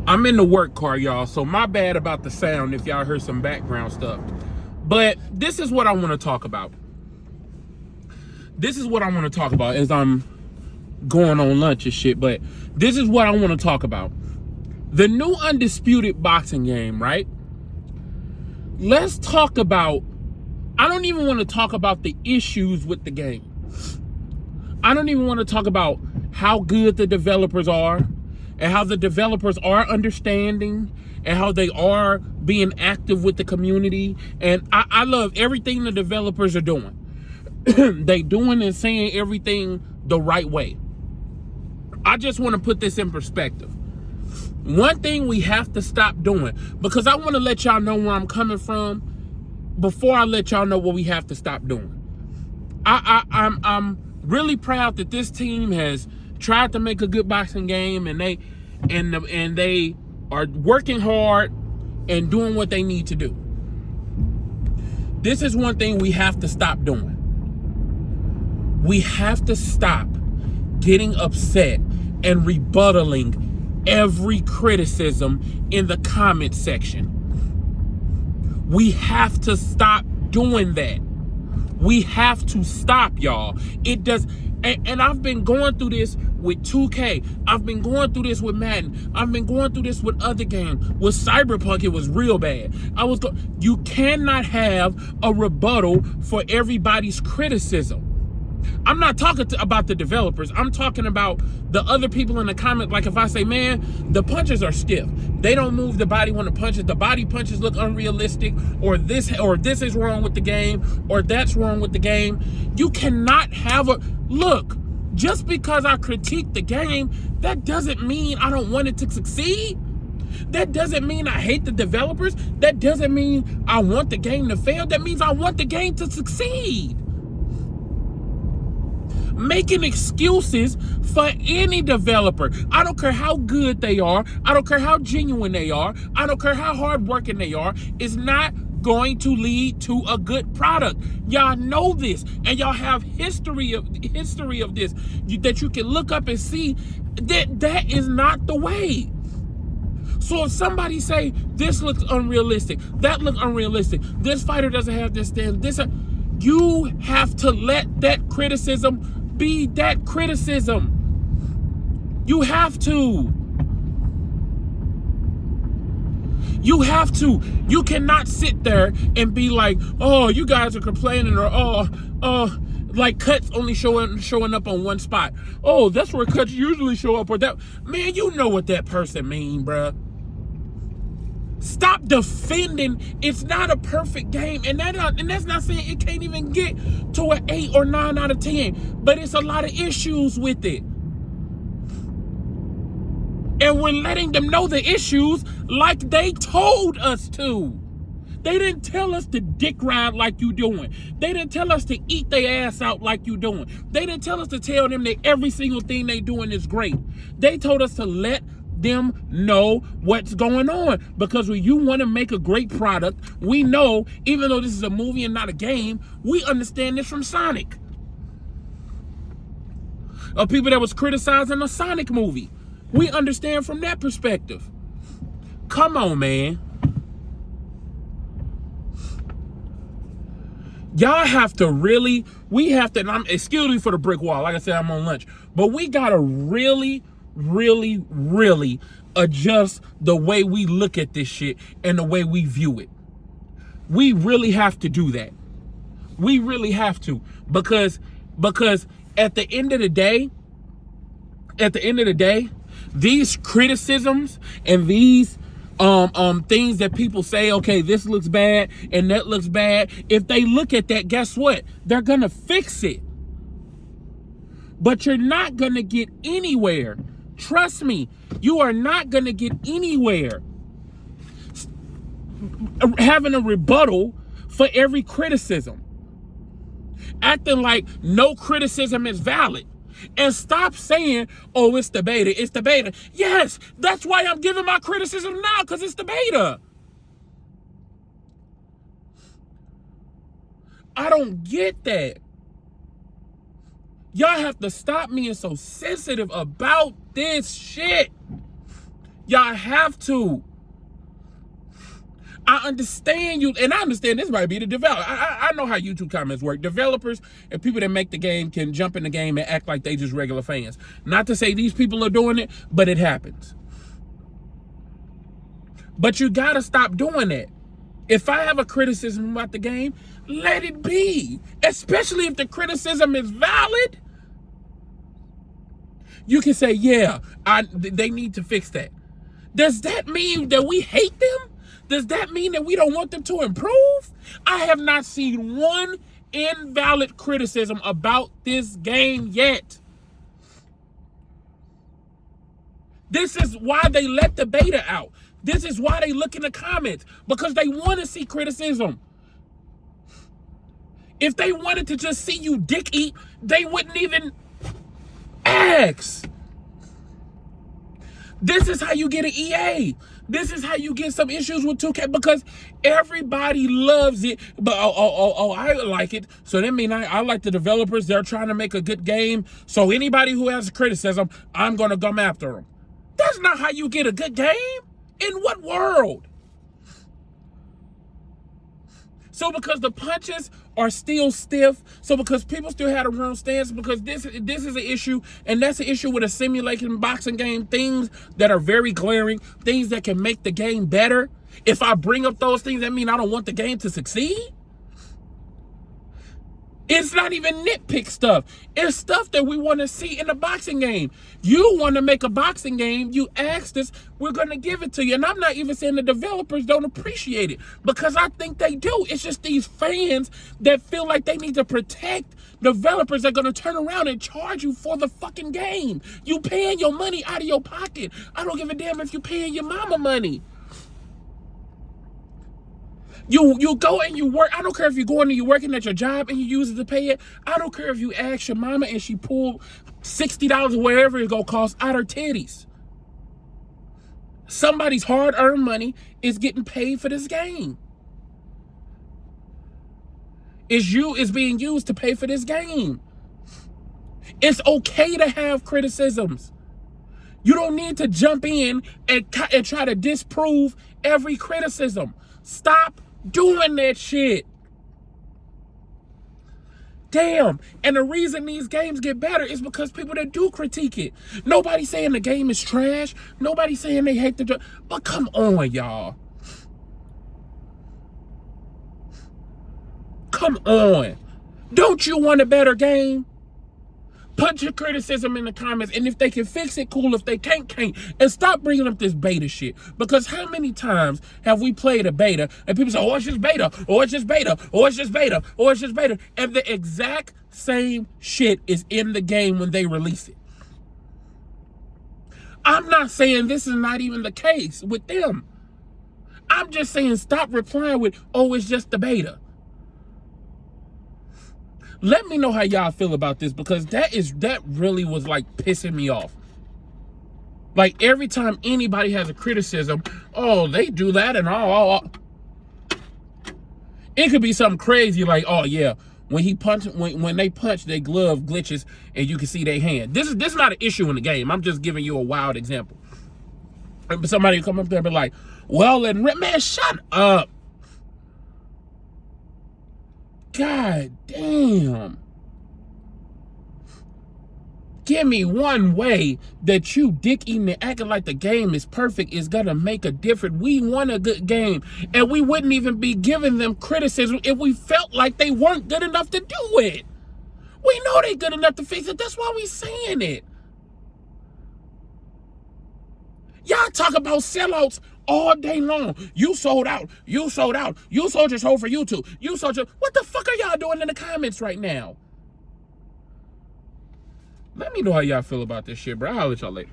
I'm in the work car, y'all, so my bad about the sound if y'all heard some background stuff. But this is what I want to talk about. This is what I want to talk about as I'm going on lunch and shit, but this is what I want to talk about. The new Undisputed boxing game, right? Let's talk about, I don't even want to talk about the issues with the game. I don't even want to talk about how good the developers are and how the developers are understanding and how they are being active with the community. And I love everything the developers are doing. They doing and saying everything the right way. I just want to put this in perspective. One thing we have to stop doing, because I want to let y'all know where I'm coming from before I let y'all know what we have to stop doing. I'm really proud that this team has tried to make a good boxing game, and they are working hard and doing what they need to do. This is one thing we have to stop doing. We have to stop getting upset and rebuttaling every criticism in the comment section. We have to stop doing that. We have to stop, y'all. It does, and I've been going through this with 2K. I've been going through this with Madden. I've been going through this with other games. With Cyberpunk, it was real bad. You cannot have a rebuttal for everybody's criticism. I'm not talking about the developers. I'm talking about the other people in the comment. Like if I say, man, the punches are stiff. They don't move the body when the punches. The body punches look unrealistic, or this is wrong with the game, or that's wrong with the game. You cannot have look. Just because I critique the game, that doesn't mean I don't want it to succeed. That doesn't mean I hate the developers. That doesn't mean I want the game to fail. That means I want the game to succeed. Making excuses for any developer, I don't care how good they are, I don't care how genuine they are, I don't care how hardworking they are, is not going to lead to a good product. Y'all know this, and y'all have history of this that you can look up and see that is not the way. So if somebody say this looks unrealistic, that looks unrealistic, this fighter doesn't have this stand, you have to let that criticism be that criticism. You have to. You have to. You cannot sit there and be like, oh, you guys are complaining, or like cuts only showing up on one spot. Oh, that's where cuts usually show up, or that. Man, you know what that person mean, bruh. Stop defending. It's not a perfect game, and that's not saying it can't even get to an 8 or 9 out of 10, but it's a lot of issues with it. And we're letting them know the issues like they told us to. They didn't tell us to dick ride like you doing. They didn't tell us to eat their ass out like you doing. They didn't tell us to tell them that every single thing they doing is great. They told us to let them know what's going on, because when you want to make a great product, we know, even though this is a movie and not a game, we understand this from Sonic. Of people that was criticizing a Sonic movie, we understand from that perspective. Come on, man. Y'all have to really, and excuse me for the brick wall, like I said, I'm on lunch, but we gotta really adjust the way we look at this shit and the way we view it. We really have to do that. We really have to, because at the end of the day, these criticisms and these things that people say, okay, this looks bad and that looks bad, if they look at that, guess what? They're gonna fix it. But you're not gonna get anywhere. Trust me, you are not gonna get anywhere having a rebuttal for every criticism. Acting like no criticism is valid. And stop saying, oh, it's the beta, it's the beta. Yes, that's why I'm giving my criticism now, because it's the beta. I don't get that. Y'all have to stop being so sensitive about this shit. Y'all have to. I understand you, and I understand this might be the developer. I know how YouTube comments work. Developers and people that make the game can jump in the game and act like they just regular fans. Not to say these people are doing it, but it happens. But you gotta stop doing that. If I have a criticism about the game, let it be. Especially if the criticism is valid. You can say, yeah, they need to fix that. Does that mean that we hate them? Does that mean that we don't want them to improve? I have not seen one invalid criticism about this game yet. This is why they let the beta out. This is why they look in the comments, because they want to see criticism. If they wanted to just see you dick eat, they wouldn't even ask. This is how you get an EA. This is how you get some issues with 2K, because everybody loves it. But I like it. So that means I like the developers. They're trying to make a good game. So anybody who has criticism, I'm going to come after them. That's not how you get a good game. In what world? So because the punches are still stiff, so because people still have a wrong stance, because this is an issue, and that's an issue with a simulation boxing game, things that are very glaring, things that can make the game better. If I bring up those things, that means I don't want the game to succeed? It's not even nitpick stuff. It's stuff that we want to see in the boxing game. You want to make a boxing game, you asked us, we're going to give it to you. And I'm not even saying the developers don't appreciate it, because I think they do. It's just these fans that feel like they need to protect developers that are going to turn around and charge you for the fucking game. You paying your money out of your pocket. I don't give a damn if you paying your mama money. You go and you work. I don't care if you're going and you're working at your job and you use it to pay it. I don't care if you ask your mama and she pulled $60 or wherever it's gonna cost out her titties. Somebody's hard-earned money is getting paid for this game. Is being used to pay for this game. It's okay to have criticisms. You don't need to jump in and try to disprove every criticism. Stop doing that shit. Damn. And the reason these games get better is because people that do critique it. Nobody's saying the game is trash. Nobody's saying they hate the drug. But come on, y'all. Come on. Don't you want a better game? Put your criticism in the comments, and if they can fix it, cool. If they can't. And stop bringing up this beta shit. Because how many times have we played a beta, and people say, oh, it's just beta, or it's just beta, or it's just beta, or it's just beta, and the exact same shit is in the game when they release it. I'm not saying this is not even the case with them. I'm just saying stop replying with, oh, it's just the beta. Let me know how y'all feel about this, because that really was like pissing me off. Like every time anybody has a criticism, oh, they do that and all. It could be something crazy like, oh yeah, when they punch, their glove glitches and you can see their hand. This is not an issue in the game. I'm just giving you a wild example. But somebody will come up there and be like, well, and man, shut up. God damn. Give me one way that you dick eating and acting like the game is perfect is gonna make a difference. We want a good game, and we wouldn't even be giving them criticism if we felt like they weren't good enough to do it. We know they good enough to fix it. That's why we saying it. Y'all talk about sellouts all day long. You sold out. You sold out. You sold your soul for YouTube. You sold your... What the fuck are y'all doing in the comments right now? Let me know how y'all feel about this shit, bro. I'll let y'all later.